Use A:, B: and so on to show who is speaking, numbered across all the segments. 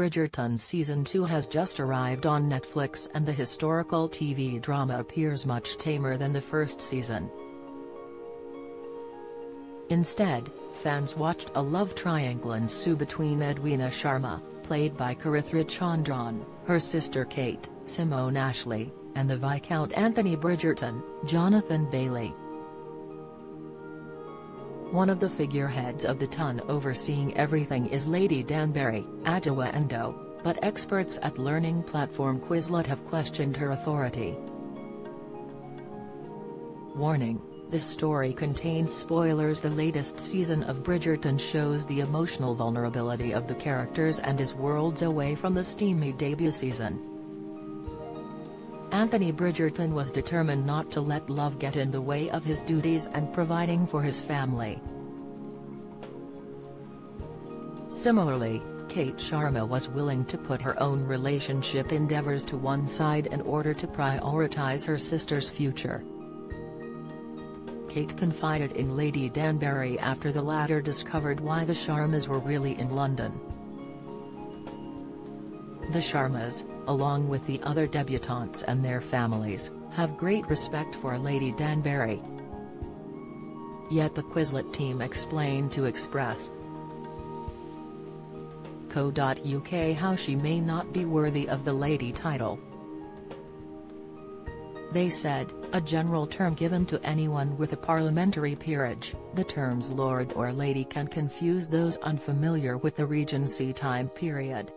A: Bridgerton Season 2 has just arrived on Netflix, and the historical TV drama appears much tamer than the first season. Instead, fans watched a love triangle ensue between Edwina Sharma, played by Karithra Chandran, her sister Kate, Simone Ashley, and the Viscount Anthony Bridgerton, Jonathan Bailey. One of the figureheads of the ton overseeing everything is Lady Danbury, Adjoa Endo, but experts at learning platform Quizlet have questioned her authority. Warning: this story contains spoilers. The latest season of Bridgerton shows the emotional vulnerability of the characters and is worlds away from the steamy debut season. Anthony Bridgerton was determined not to let love get in the way of his duties and providing for his family. Similarly, Kate Sharma was willing to put her own relationship endeavors to one side in order to prioritize her sister's future. Kate confided in Lady Danbury after the latter discovered why the Sharmas were really in London. The Sharmas, along with the other debutantes and their families, have great respect for Lady Danbury. Yet the Quizlet team explained to Express.co.uk how she may not be worthy of the lady title. They said, a general term given to anyone with a parliamentary peerage, the terms Lord or Lady can confuse those unfamiliar with the Regency time period.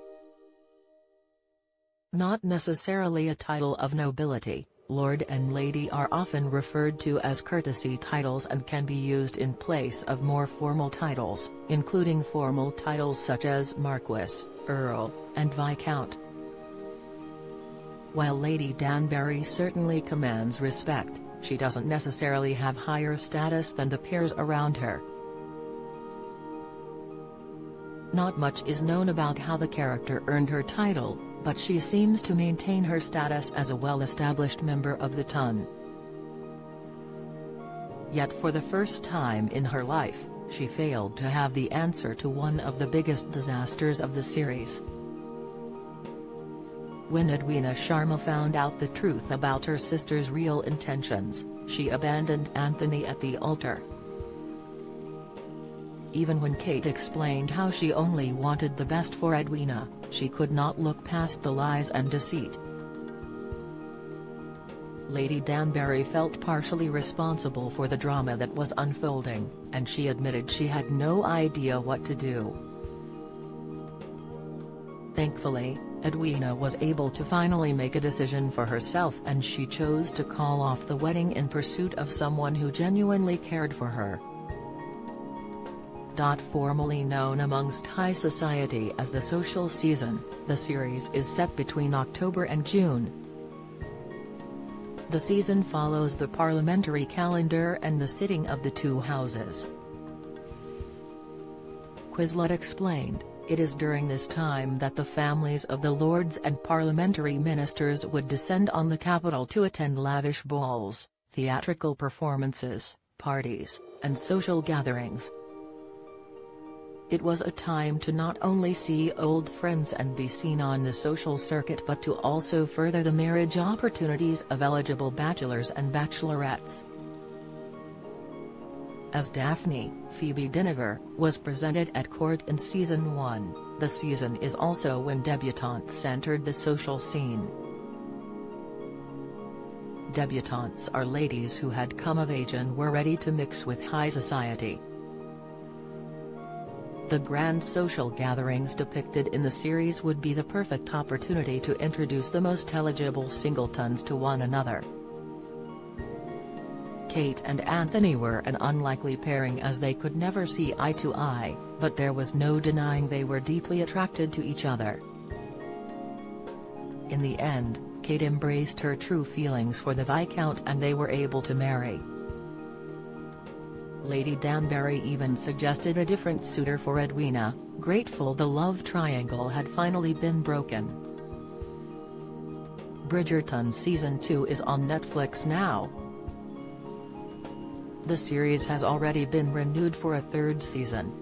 A: Not necessarily a title of nobility, Lord and Lady are often referred to as courtesy titles and can be used in place of more formal titles, including formal titles such as Marquess, Earl, and Viscount. While Lady Danbury certainly commands respect, she doesn't necessarily have higher status than the peers around her. Not much is known about how the character earned her title, but she seems to maintain her status as a well-established member of the ton. Yet for the first time in her life, she failed to have the answer to one of the biggest disasters of the series. When Edwina Sharma found out the truth about her sister's real intentions, she abandoned Anthony at the altar. Even when Kate explained how she only wanted the best for Edwina, she could not look past the lies and deceit. Lady Danbury felt partially responsible for the drama that was unfolding, and she admitted she had no idea what to do. Thankfully, Edwina was able to finally make a decision for herself, and she chose to call off the wedding in pursuit of someone who genuinely cared for her. Formally known amongst high society as the social season, the series is set between October and June. The season follows the parliamentary calendar and the sitting of the two houses. Quizlet explained, it is during this time that the families of the lords and parliamentary ministers would descend on the capital to attend lavish balls, theatrical performances, parties, and social gatherings. It was a time to not only see old friends and be seen on the social circuit, but to also further the marriage opportunities of eligible bachelors and bachelorettes. As Daphne, Phoebe Dynevor, was presented at court in Season 1, the season is also when debutantes entered the social scene. Debutantes are ladies who had come of age and were ready to mix with high society. The grand social gatherings depicted in the series would be the perfect opportunity to introduce the most eligible singletons to one another. Kate and Anthony were an unlikely pairing as they could never see eye to eye, but there was no denying they were deeply attracted to each other. In the end, Kate embraced her true feelings for the Viscount and they were able to marry. Lady Danbury even suggested a different suitor for Edwina, grateful the love triangle had finally been broken. Bridgerton Season 2 is on Netflix now. The series has already been renewed for a third season.